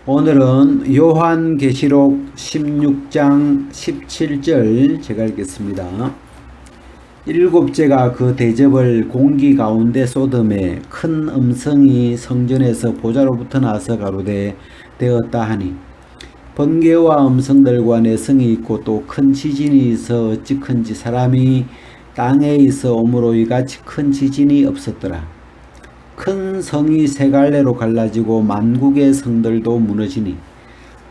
오늘은 요한계시록 16장 17절 제가 읽겠습니다. 일곱째가 그 대접을 공기 가운데 쏟음에 큰 음성이 성전에서 보좌로부터 나서 가로되 되었다 하니 번개와 음성들과 내성이 있고 또 큰 지진이 있어 어찌 큰지 사람이 땅에 있어 오므로 이같이 큰 지진이 없었더라. 큰 성이 세 갈래로 갈라지고 만국의 성들도 무너지니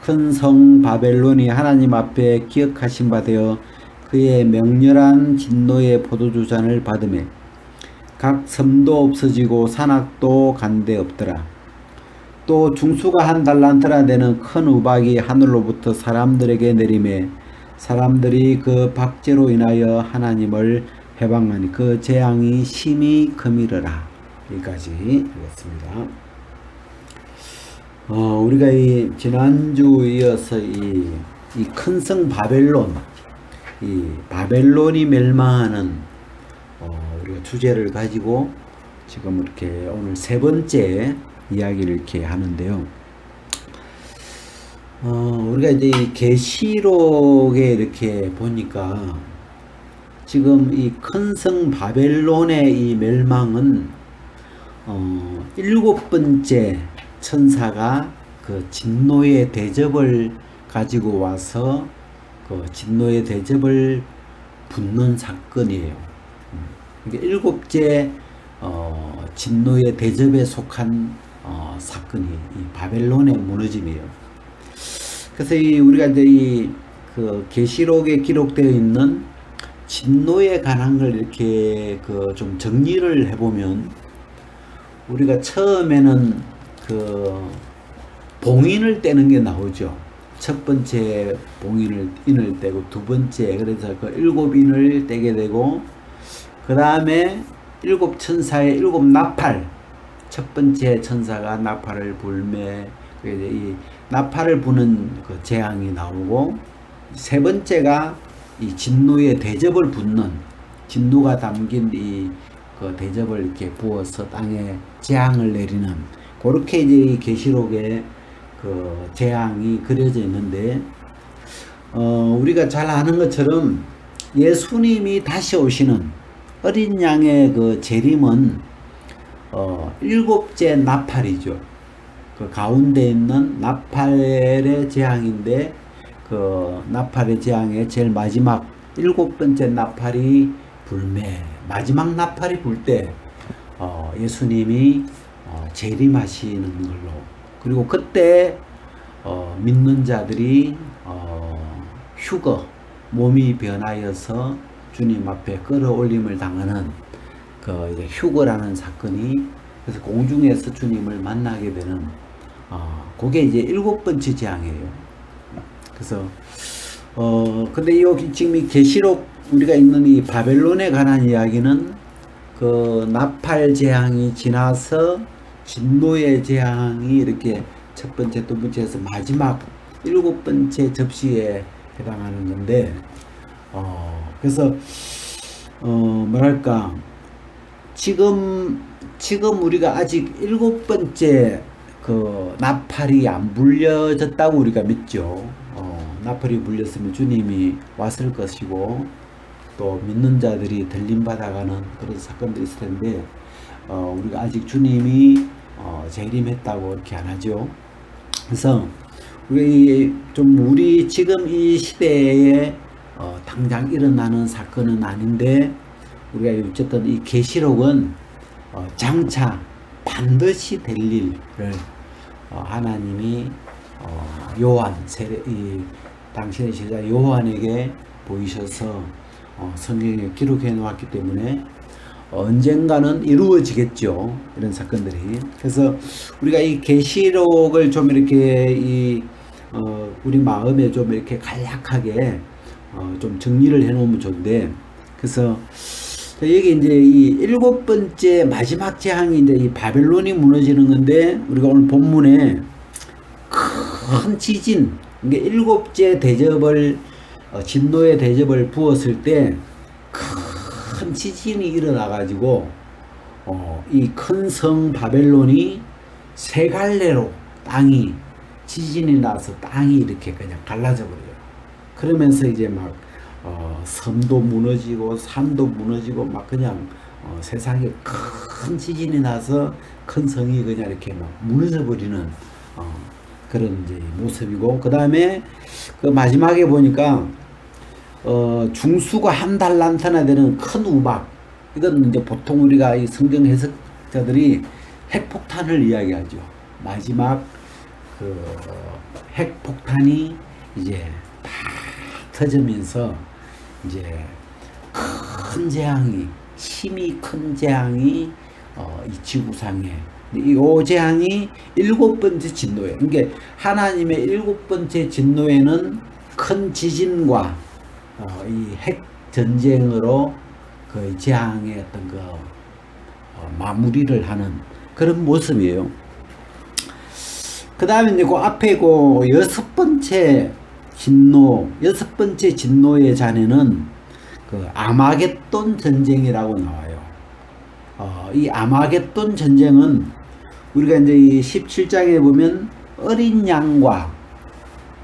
큰 성 바벨론이 하나님 앞에 기억하신 바 되어 그의 명렬한 진노의 포도주 잔을 받으매 각 섬도 없어지고 산악도 간데 없더라. 또 중수가 한 달란트나 되는 큰 우박이 하늘로부터 사람들에게 내리매 사람들이 그 박제로 인하여 하나님을 회방하니 그 재앙이 심히 크미르라. 여기까지 하겠습니다. 우리가 이 지난주 이어서 이 큰 성 바벨론, 이 바벨론이 멸망하는 우리가 주제를 가지고 지금 이렇게 오늘 세 번째 이야기를 이렇게 하는데요. 우리가 이제 이 계시록에 이렇게 보니까 지금 이 큰 성 바벨론의 이 멸망은 일곱 번째 천사가 그 진노의 대접을 가지고 와서 그 진노의 대접을 붓는 사건이에요. 그러니까 일곱째 진노의 대접에 속한 사건이 이 바벨론의 무너짐이에요. 그래서 우리가 이제 그 계시록에 기록되어 있는 진노에 관한 걸 이렇게 그 좀 정리를 해보면 우리가 처음에는 그 봉인을 떼는 게 나오죠. 첫 번째 인을 떼고 두 번째 그래서 그 일곱 인을 떼게 되고 그 다음에 일곱 천사의 일곱 나팔 첫 번째 천사가 나팔을 불매 이 나팔을 부는 그 재앙이 나오고 세 번째가 이 진노의 대접을 붓는 진노가 담긴 그 대접을 이렇게 부어서 땅에 재앙을 내리는 그렇게 이제 이 계시록에 그 재앙이 그려져 있는데 우리가 잘 아는 것처럼 예수님이 다시 오시는 어린 양의 그 재림은 일곱째 나팔이죠. 그 가운데 있는 나팔의 재앙인데 그 나팔의 재앙의 제일 마지막 일곱 번째 나팔이 불매 마지막 나팔이 불 때 예수님이 재림하시는 걸로 그리고 그때 믿는 자들이 휴거 몸이 변하여서 주님 앞에 끌어올림을 당하는 그 이제 휴거라는 사건이 그래서 공중에서 주님을 만나게 되는 그게 이제 일곱 번째 재앙이에요. 그래서 근데 여기 지금 이 계시록 우리가 읽는 이 바벨론에 관한 이야기는 그 나팔 재앙이 지나서 진노의 재앙이 이렇게 첫 번째, 두 번째에서 마지막 일곱 번째 접시에 해당하는 건데, 그래서, 뭐랄까, 지금 우리가 아직 일곱 번째 그 나팔이 안 불려졌다고 우리가 믿죠. 나팔이 불렸으면 주님이 왔을 것이고, 또 믿는 자들이 들림받아가는 그런 사건들이 있을 텐데 우리가 아직 주님이 재림했다고 이렇게 안 하죠. 그래서 우리 지금 이 시대에 당장 일어나는 사건은 아닌데 우리가 어쨌든 이 계시록은 장차 반드시 될 일을 하나님이 요한 당신의 제자 요한에게 보이셔서 성경에 기록해 놓았기 때문에 언젠가는 이루어지겠죠. 이런 사건들이. 그래서 우리가 이 계시록을 좀 이렇게 우리 마음에 좀 이렇게 간략하게 좀 정리를 해 놓으면 좋은데, 그래서 여기 이제 이 일곱 번째 마지막 재앙이 이제 이 바벨론이 무너지는 건데, 우리가 오늘 본문에 큰 지진, 이게 일곱째 대접을 진노의 대접을 부었을 때 큰 지진이 일어나 가지고 이 큰 성 바벨론이 세 갈래로 땅이 지진이 나서 땅이 이렇게 그냥 갈라져 버려요. 그러면서 이제 막 섬도 무너지고 산도 무너지고 막 그냥 세상에 큰 지진이 나서 큰 성이 그냥 이렇게 막 무너져 버리는 그런 이제 모습이고, 그 다음에 그 마지막에 보니까 중수가 한 달란트나 되는 큰 우박, 이건 이제 보통 우리가 이 성경 해석자들이 핵폭탄을 이야기하죠. 마지막 그 핵폭탄이 이제 다 터지면서 이제 큰 재앙이, 힘이 큰 재앙이 이 지구상에, 이 재앙이 7번째 진노예요. 그러니까 하나님의 7번째 진노에는 큰 지진과 이 핵 전쟁으로 그 재앙의 어떤 그 마무리를 하는 그런 모습이에요. 그 다음에 이제 그 앞에 그 6번째 진노, 6번째 진노의 잔해는 그 아마겟돈 전쟁이라고 나와요. 이 아마겟돈 전쟁은 우리가 이제 이 17장에 보면 어린 양과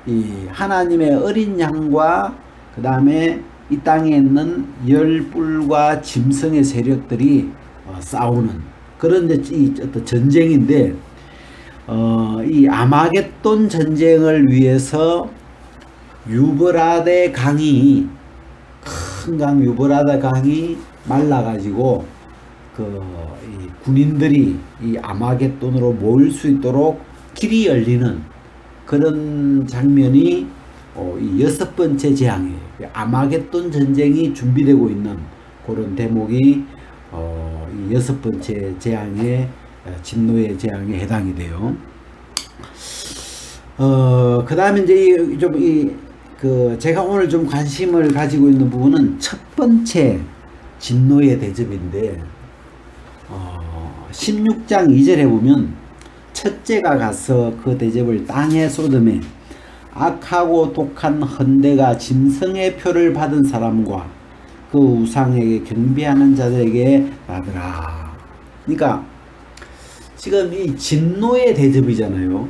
이 하나님의 어린 양과 그 다음에 이 땅에 있는 열불과 짐승의 세력들이 싸우는 그런 이 어떤 전쟁인데, 이 아마겟돈 전쟁을 위해서 유브라데 강이, 큰 강 유브라데 강이 말라가지고 이 군인들이 이 아마겟돈으로 모일 수 있도록 길이 열리는 그런 장면이 이 6번째 재앙이에요. 아마겟돈 전쟁이 준비되고 있는 그런 대목이 이 6번째 재앙의 진노의 재앙에 해당이 돼요. 그 다음에 이제 제가 오늘 좀 관심을 가지고 있는 부분은 첫 번째 진노의 대접인데, 16장 2절에 보면 첫째가 가서 그 대접을 땅에 쏟음에 악하고 독한 헌대가 짐승의 표를 받은 사람과 그 우상에게 경배하는 자들에게 나더라. 그러니까 지금 이 진노의 대접이잖아요.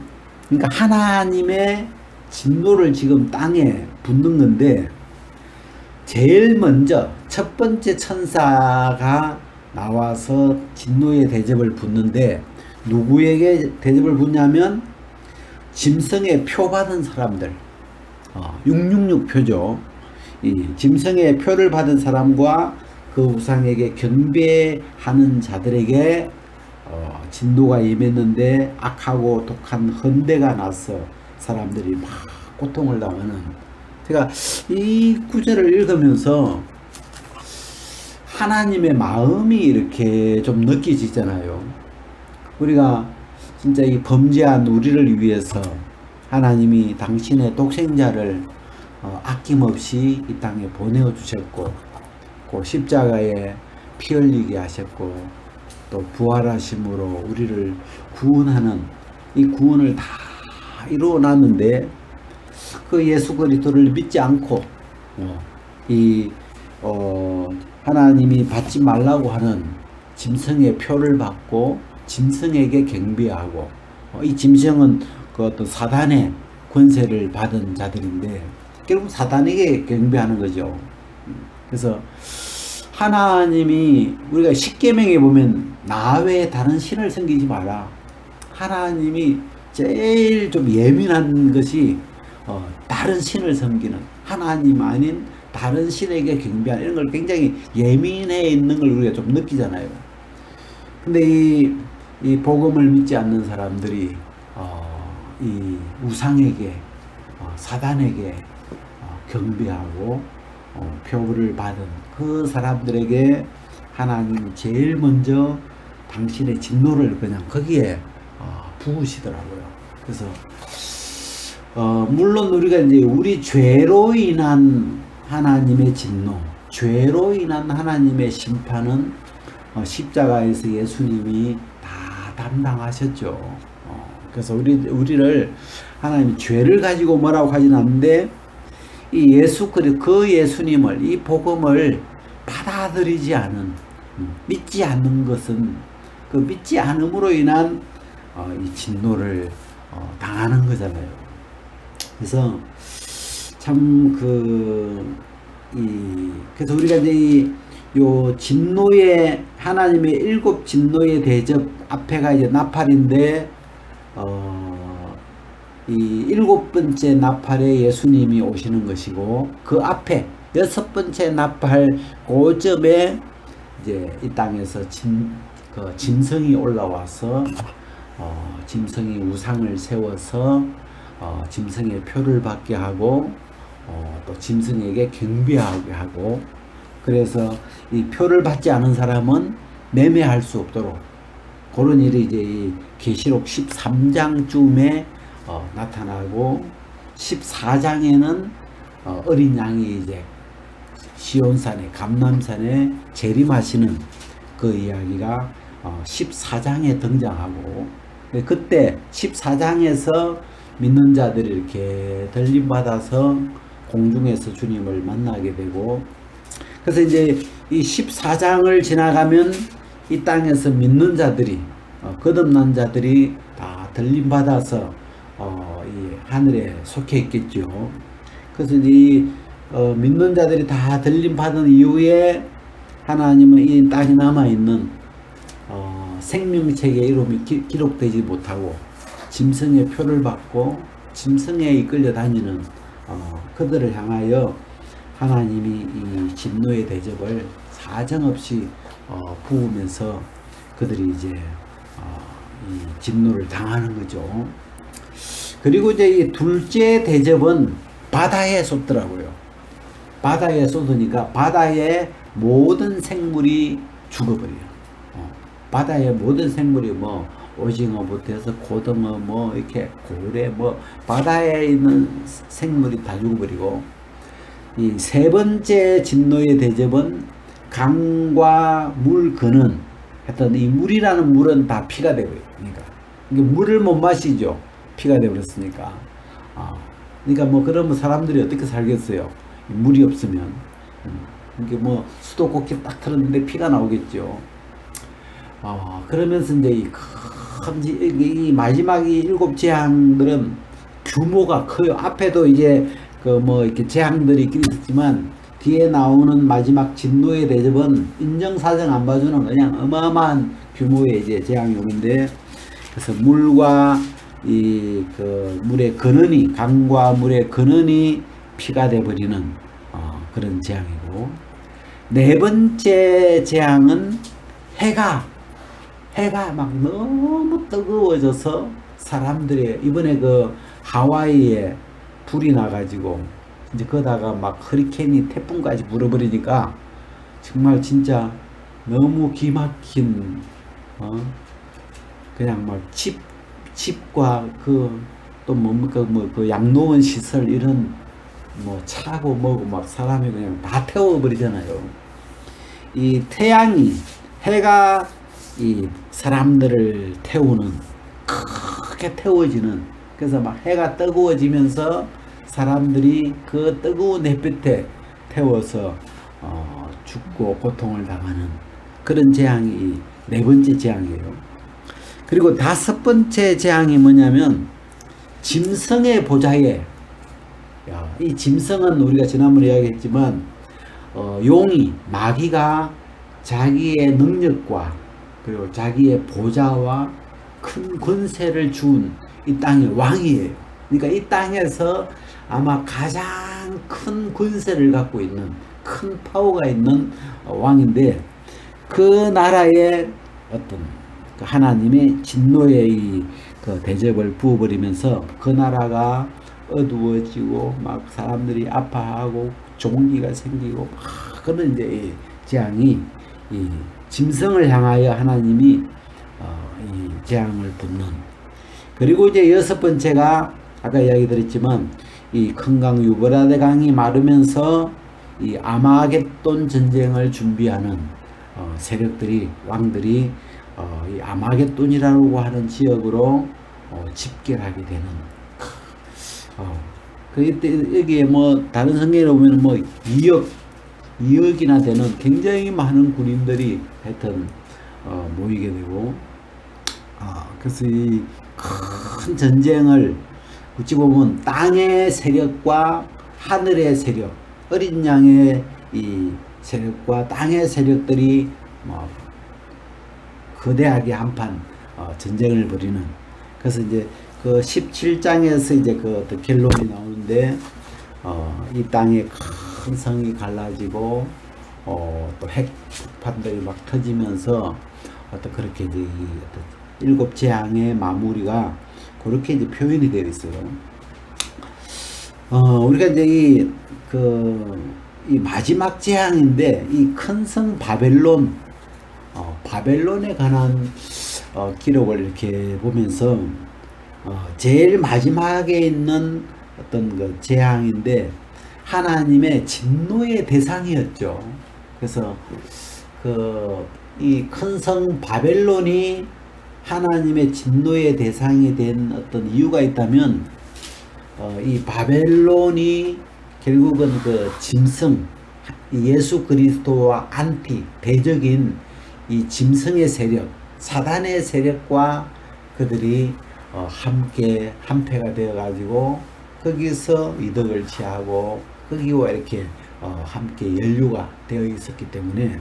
그러니까 하나님의 진노를 지금 땅에 붓는 건데, 제일 먼저 첫 번째 천사가 나와서 진노의 대접을 붓는데, 누구에게 대접을 붓냐면 짐승의 표 받은 사람들, 666표죠. 이 짐승의 표를 받은 사람과 그 우상에게 경배하는 자들에게 진노가 임했는데, 악하고 독한 헌대가 나서 사람들이 막 고통을 당하는, 제가 이 구절을 읽으면서 하나님의 마음이 이렇게 좀 느껴지잖아요. 우리가 진짜 이 범죄한 우리를 위해서 하나님이 당신의 독생자를 아낌없이 이 땅에 보내어 주셨고, 그 십자가에 피 흘리게 하셨고, 또 부활하심으로 우리를 구원하는 이 구원을 다 이루어 놨는데, 그 예수 그리스도를 믿지 않고 하나님이 받지 말라고 하는 짐승의 표를 받고 짐승에게 경배하고, 이 짐승은 그 어떤 사단의 권세를 받은 자들인데 결국 사단에게 경배하는 거죠. 그래서 하나님이, 우리가 십계명에 보면 나 외에 다른 신을 섬기지 마라. 하나님이 제일 좀 예민한 것이 다른 신을 섬기는, 하나님 아닌 다른 신에게 경배하는, 이런 걸 굉장히 예민해 있는 걸 우리가 좀 느끼잖아요. 근데 이 복음을 믿지 않는 사람들이 이 우상에게, 사단에게 경배하고 표를 받은 그 사람들에게 하나님 제일 먼저 당신의 진노를 그냥 거기에 부으시더라고요. 그래서 물론 우리가 이제 우리 죄로 인한 하나님의 진노, 죄로 인한 하나님의 심판은 십자가에서 예수님이 다 담당하셨죠. 그래서 우리를 하나님이 죄를 가지고 뭐라고 하진 않는데, 이 그 예수님을, 이 복음을 받아들이지 않은, 믿지 않는 것은 그 믿지 않음으로 인한 이 진노를 당하는 거잖아요. 그래서 참 그래서 우리가 이제 요 진노의 하나님의 7 진노의 대접 앞에가 이제 나팔인데 이 7번째 나팔에 예수님이 오시는 것이고, 그 앞에 6번째 나팔 고점에 이제 이 땅에서 짐승이 올라와서 짐승이 우상을 세워서 짐승의 표를 받게 하고 또 짐승에게 경배하게 하고, 그래서 이 표를 받지 않은 사람은 매매할 수 없도록 그런 일이 이제 이 계시록 13장쯤에 나타나고, 14장에는 어린 양이 이제 시온산에 감람산에 재림하시는 그 이야기가 14장에 등장하고, 그때 14장에서 믿는 자들이 이렇게 들림받아서 공중에서 주님을 만나게 되고, 그래서 이제 이 14장을 지나가면 이 땅에서 믿는 자들이 거듭난 자들이 다 들림받아서 이 하늘에 속해 있겠죠. 그래서 이 믿는 자들이 다 들림받은 이후에 하나님은 이 땅에 남아있는 생명책의 이름이 기록되지 못하고 짐승의 표를 받고 짐승에 이끌려 다니는 그들을 향하여 하나님이 이 진노의 대접을 사정없이 부으면서 그들이 이제 이 진노를 당하는 거죠. 그리고 이제 이 둘째 대접은 바다에 쏟더라고요. 바다에 쏟으니까 바다의 모든 생물이 죽어버려요. 바다의 모든 생물이 뭐 오징어부터 해서 고등어 뭐 이렇게 고래 뭐 바다에 있는 생물이 다 죽어버리고, 이 세 번째 진노의 대접은 강과 물 근은 하여튼 이 물이라는 물은 다 피가 되고요. 그러니까 물을 못 마시죠. 피가 되버렸으니까. 그러니까 뭐 그러면 사람들이 어떻게 살겠어요? 물이 없으면. 이게 뭐 수도꼭지 딱 틀었는데 피가 나오겠죠. 그러면서 이제 이 마지막 이 7 재앙들은 규모가 커요. 앞에도 이제 뭐 이렇게 재앙들이 있긴 있었지만 뒤에 나오는 마지막 진노의 대접은 인정사정 안 봐주는 그냥 어마어마한 규모의 이제 재앙이 오는데, 그래서 물과 이 물의 근원이 강과 물의 근원이 피가 돼버리는 그런 재앙이고, 네 번째 재앙은 해가 막 너무 뜨거워져서 사람들의 이번에 하와이에 불이 나가지고 이제 거다가 막 허리케인이 태풍까지 불어버리니까 정말 진짜 너무 기막힌 그냥 막 집과 또 뭡니까 그 양로원 시설 이런 뭐 차고 뭐고 막 사람이 그냥 다 태워버리잖아요. 이 태양이 해가 이 사람들을 태우는, 크게 태워지는, 그래서 막 해가 뜨거워지면서 사람들이 그 뜨거운 햇빛에 태워서 죽고 고통을 당하는 그런 재앙이 네 번째 재앙이에요. 그리고 다섯 번째 재앙이 뭐냐면 짐승의 보좌에, 이 짐승은 우리가 지난번에 이야기했지만 용이 마귀가 자기의 능력과 그리고 자기의 보좌와 큰 권세를 준 이 땅의 왕이에요. 그러니까 이 땅에서 아마 가장 큰 권세를 갖고 있는, 큰 파워가 있는 왕인데, 그 나라에 어떤 하나님의 진노의 대접을 부어버리면서 그 나라가 어두워지고 막 사람들이 아파하고 종기가 생기고 막 그런 이제 이 재앙이 이 짐승을 향하여 하나님이 이 재앙을 붓는. 그리고 이제 여섯 번째가 아까 이야기 드렸지만 이 큰 강 유브라데 강이 마르면서 이 아마겟돈 전쟁을 준비하는 세력들이, 왕들이 이 아마겟돈이라고 하는 지역으로 집결하게 되는. 그때 여기에 뭐 다른 성경에 보면 뭐 2억이나 되는 굉장히 많은 군인들이 하여튼 모이게 되고, 그래서 큰 전쟁을 어찌 보면 땅의 세력과 하늘의 세력, 어린 양의 이 세력과 땅의 세력들이 뭐 거대하게 한판 전쟁을 벌이는. 그래서 이제 그 17장에서 이제 그 어떤 결론이 나오는데 이 땅에 큰 성이 갈라지고 또 핵폭탄들이 막 터지면서 어떤 그렇게 이제 이 어떤 일곱 재앙의 마무리가 그렇게 이제 표현이 되어 있어요. 우리가 이제 이 마지막 재앙인데 이 큰 성 바벨론, 바벨론에 관한 기록을 이렇게 보면서 제일 마지막에 있는 어떤 그 재앙인데 하나님의 진노의 대상이었죠. 그래서 이 큰 성 바벨론이 하나님의 진노의 대상이 된 어떤 이유가 있다면 이 바벨론이 결국은 그 짐승, 예수 그리스도와 안티 대적인 이 짐승의 세력, 사단의 세력과 그들이 함께 한패가 되어 가지고 거기서 이득을 취하고 거기와 이렇게 함께 연루가 되어 있었기 때문에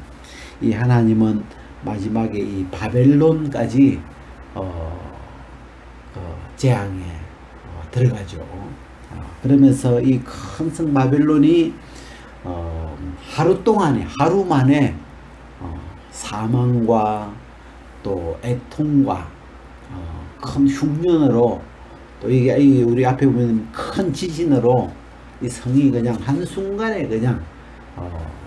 이 하나님은 마지막에 이 바벨론까지 재앙에 들어가죠. 그러면서 이 큰 성 바벨론이 하루 만에 사망과 또 애통과 큰 흉년으로 또 이게 우리 앞에 보면 큰 지진으로 이 성이 그냥 한순간에 그냥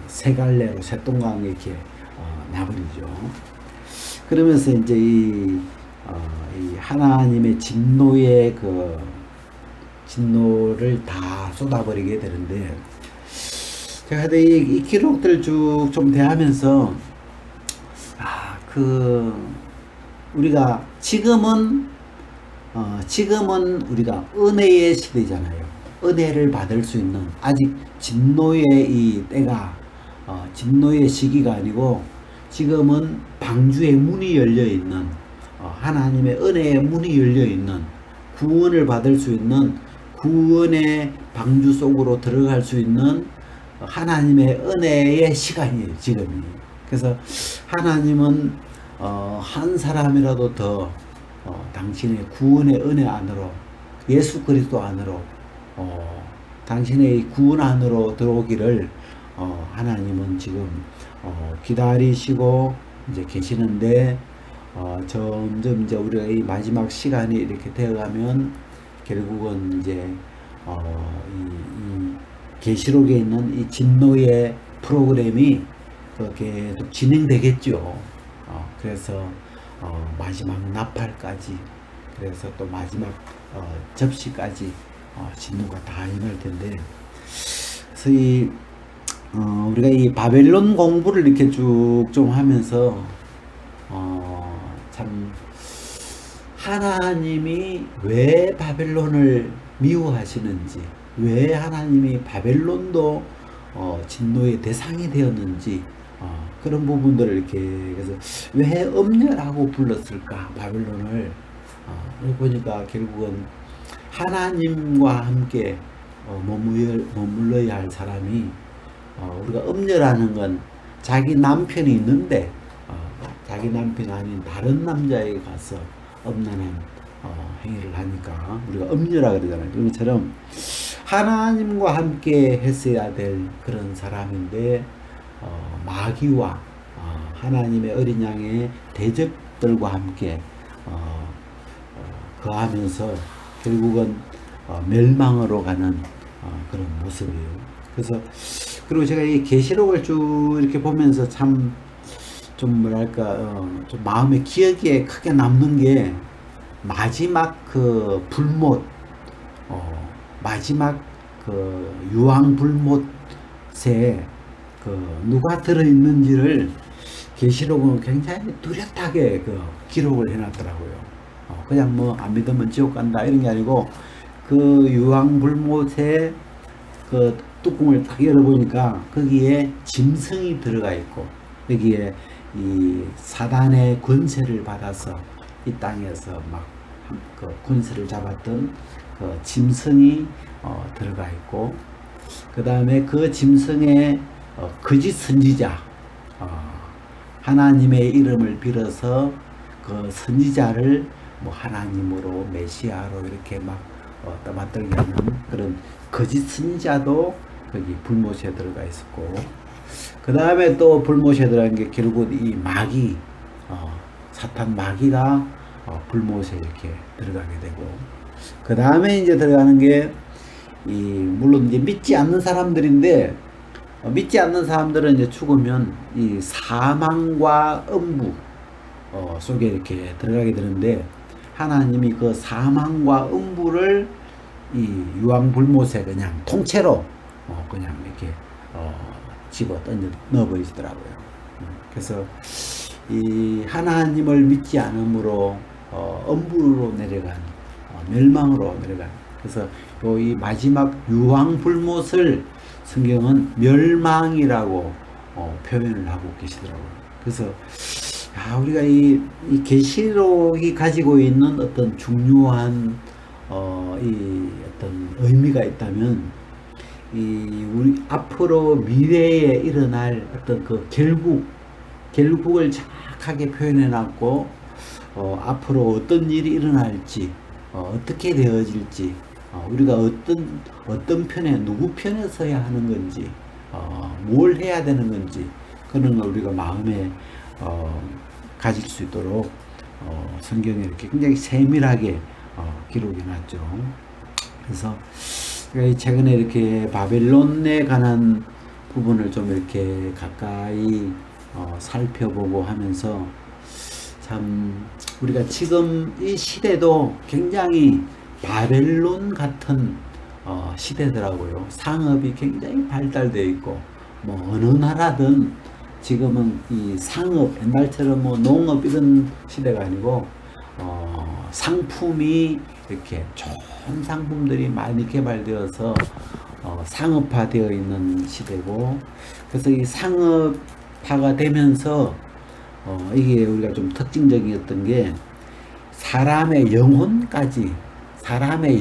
세 갈래로 새똥강 이렇게 나버리죠. 그러면서 이제 이 하나님의 진노의 진노를 다 쏟아버리게 되는데, 제가 이 기록들 쭉 좀 대하면서 우리가 지금은 우리가 은혜의 시대잖아요. 은혜를 받을 수 있는, 아직 진노의 이 때가 진노의 시기가 아니고 지금은 방주의 문이 열려 있는, 하나님의 은혜의 문이 열려 있는, 구원을 받을 수 있는 구원의 방주 속으로 들어갈 수 있는 하나님의 은혜의 시간이에요, 지금이. 그래서 하나님은 한 사람이라도 더 당신의 구원의 은혜 안으로, 예수 그리스도 안으로, 당신의 구원 안으로 들어오기를 하나님은 지금 기다리시고 이제 계시는데, 점점 이제 우리가 이 마지막 시간이 이렇게 되어가면 결국은 이제 이 계시록에 있는 이 진노의 프로그램이 계속 진행되겠죠. 그래서 마지막 나팔까지, 그래서 또 마지막 접시까지 진노가 다 임할 텐데, 그래서 우리가 이 바벨론 공부를 이렇게 쭉 좀 하면서 참 하나님이 왜 바벨론을 미워하시는지, 왜 하나님이 바벨론도 진노의 대상이 되었는지, 그런 부분들을 이렇게, 그래서 왜 음녀라고 불렀을까 바벨론을, 보니까 결국은 하나님과 함께 머물러야 할 사람이, 우리가 음녀라는 건 자기 남편이 있는데 자기 남편이 아닌 다른 남자에게 가서 음란한 행위를 하니까 우리가 음녀라 그러잖아요. 그런 것처럼 하나님과 함께 했어야 될 그런 사람인데 마귀와 하나님의 어린 양의 대적들과 함께 거하면서 결국은 멸망으로 가는 그런 모습이에요. 그래서 그리고 제가 이 계시록을 쭉 이렇게 보면서 참 좀 뭐랄까 좀 마음에 기억에 크게 남는 게 마지막 그 불못, 마지막 그 유황 불못에 누가 들어 있는지를 계시록은 굉장히 뚜렷하게 기록을 해놨더라고요. 그냥 뭐 안 믿으면 지옥 간다 이런 게 아니고, 그 유황 불못에 그 뚜껑을 딱 열어보니까 거기에 짐승이 들어가 있고, 여기에 이 사단의 권세를 받아서 이 땅에서 막 그 군세를 잡았던 그 짐승이 들어가 있고, 그 다음에 그 짐승의 거짓 선지자, 하나님의 이름을 빌어서 그 선지자를 뭐 하나님으로 메시아로 이렇게 막 떠받들게 하는 그런 거짓 선지자도 거기 불못에 들어가 있었고, 그 다음에 또 불못에 들어간 게 결국 이 마귀, 사탄 마귀가 불못에 이렇게 들어가게 되고, 그 다음에 이제 들어가는 게 물론 이제 믿지 않는 사람들인데, 믿지 않는 사람들은 이제 죽으면 이 사망과 음부 속에 이렇게 들어가게 되는데, 하나님이 그 사망과 음부를 이 유황불못에 그냥 통째로 그냥 이렇게 집어 던져 넣어버리시더라고요. 그래서 이 하나님을 믿지 않음으로 음부로 내려간, 멸망으로 내려간, 그래서 이 마지막 유황불못을 성경은 멸망이라고 표현을 하고 계시더라고요. 그래서 우리가 이 계시록이 가지고 있는 어떤 중요한 이 어떤 의미가 있다면, 우리 앞으로 미래에 일어날 어떤 그 결국을 정확하게 표현해 놨고, 앞으로 어떤 일이 일어날지, 어떻게 되어질지, 우리가 어떤 편에, 누구 편에 서야 하는 건지, 뭘 해야 되는 건지, 그런 걸 우리가 마음에 가질 수 있도록 성경에 이렇게 굉장히 세밀하게 기록해 놨죠. 그래서 최근에 이렇게 바벨론에 관한 부분을 좀 이렇게 가까이 살펴보고 하면서, 참 우리가 지금 이 시대도 굉장히 바벨론 같은 시대더라고요. 상업이 굉장히 발달되어 있고, 뭐 어느 나라든 지금은 이 상업, 옛날처럼 뭐 농업 이런 시대가 아니고 상품이 이렇게 좋은 상품들이 많이 개발되어서 상업화되어 있는 시대고, 그래서 이 상업화가 되면서 이게 우리가 좀 특징적이었던 게, 사람의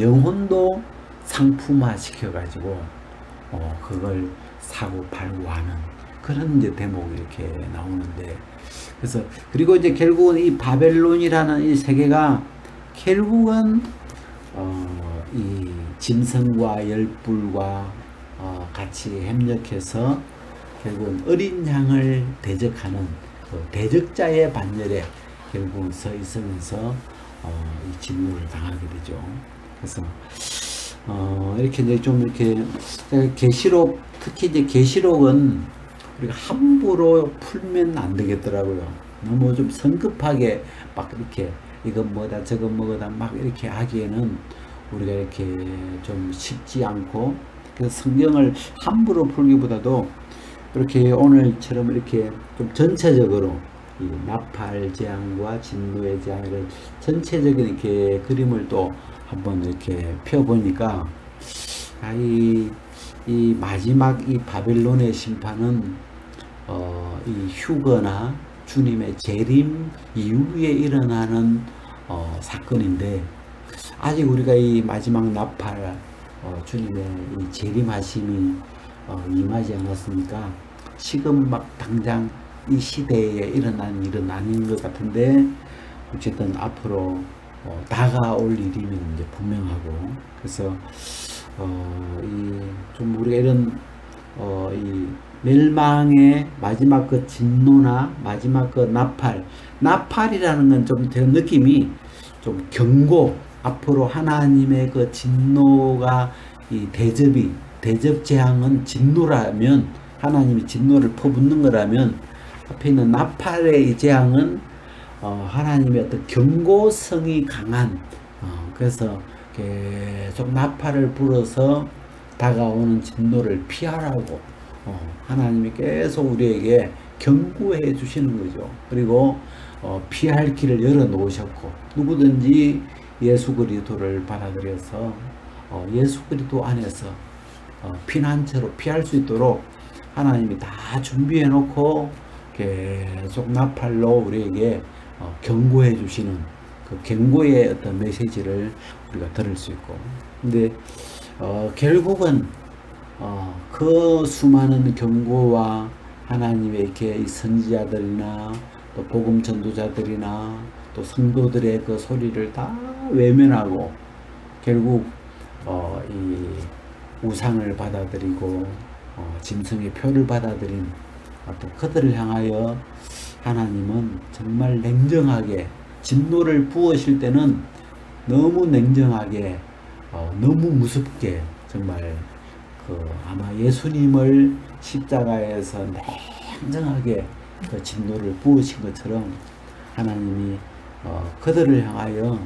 영혼도 상품화 시켜가지고 그걸 사고 팔고 하는 그런 이제 대목이 이렇게 나오는데, 그래서 그리고 이제 결국은 이 바벨론이라는 이 세계가 결국은 이 짐승과 열불과 같이 협력해서 결국은 어린 양을 대적하는 그 대적자의 반열에 결국 서 있으면서 이 진노를 당하게 되죠. 그래서 이렇게 이제 좀 이렇게 계시록, 특히 이제 계시록은 우리가 함부로 풀면 안 되겠더라고요. 너무 좀 성급하게 막 이렇게 이건 뭐다 저건 뭐다 막 이렇게 하기에는 우리가 이렇게 좀 쉽지 않고, 그래서 성경을 함부로 풀기보다도 이렇게 오늘처럼 이렇게 좀 전체적으로 이 나팔 재앙과 진노의 재앙을 전체적인 이렇게 그림을 또 한번 이렇게 펴보니까, 이 마지막 이 바벨론의 심판은 이 휴거나 주님의 재림 이후에 일어나는 사건인데, 아직 우리가 이 마지막 나팔 주님의 이 재림하심이 임하지 않았으니까 지금 막 당장 이 시대에 일어난 일은 아닌 것 같은데, 어쨌든 앞으로 다가올 일이면 이제 분명하고, 그래서 좀 우리가 이런 이 멸망의 마지막 그 진노나 마지막 그 나팔이라는 건 좀 제 느낌이 좀 경고, 앞으로 하나님의 그 진노가 이 대접 재앙은 진노라면, 하나님이 진노를 퍼붓는 거라면, 앞에 있는 나팔의 이 재앙은 하나님의 어떤 경고성이 강한, 그래서 계속 나팔을 불어서 다가오는 진노를 피하라고 하나님이 계속 우리에게 경고해 주시는 거죠. 그리고 피할 길을 열어 놓으셨고, 누구든지 예수 그리스도를 받아들여서 예수 그리스도 안에서 피난처로 피할 수 있도록 하나님이 다 준비해 놓고 계속 나팔로 우리에게 경고해 주시는 그 경고의 어떤 메시지를 우리가 들을 수 있고, 근데 결국은 그 수많은 경고와 하나님의 이렇게 이 선지자들이나 또 복음 전도자들이나 또 성도들의 그 소리를 다 외면하고 결국 이 우상을 받아들이고 짐승의 표를 받아들인 또 그들을 향하여 하나님은 정말 냉정하게 진노를 부으실 때는 너무 냉정하게 너무 무섭게 정말 아마 예수님을 십자가에서 냉정하게 그 진노를 부으신 것처럼 하나님이 그들을 향하여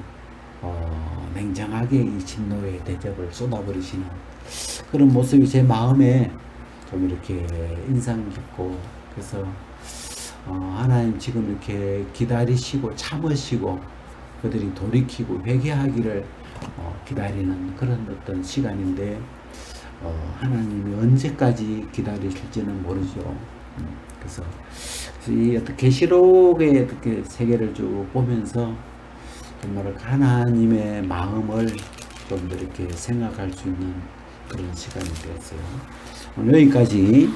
냉정하게 이 진노의 대접을 쏟아버리시는 그런 모습이 제 마음에 좀 이렇게 인상 깊고, 그래서 하나님 지금 이렇게 기다리시고 참으시고 그들이 돌이키고 회개하기를 기다리는 그런 어떤 시간인데 하나님이 언제까지 기다리실지는 모르죠. 그래서 이 어떤 계시록의 어떻게 세계를 쭉 보면서 정말 하나님의 마음을 좀 더 이렇게 생각할 수 있는 그런 시간이 되었어요. 오늘 여기까지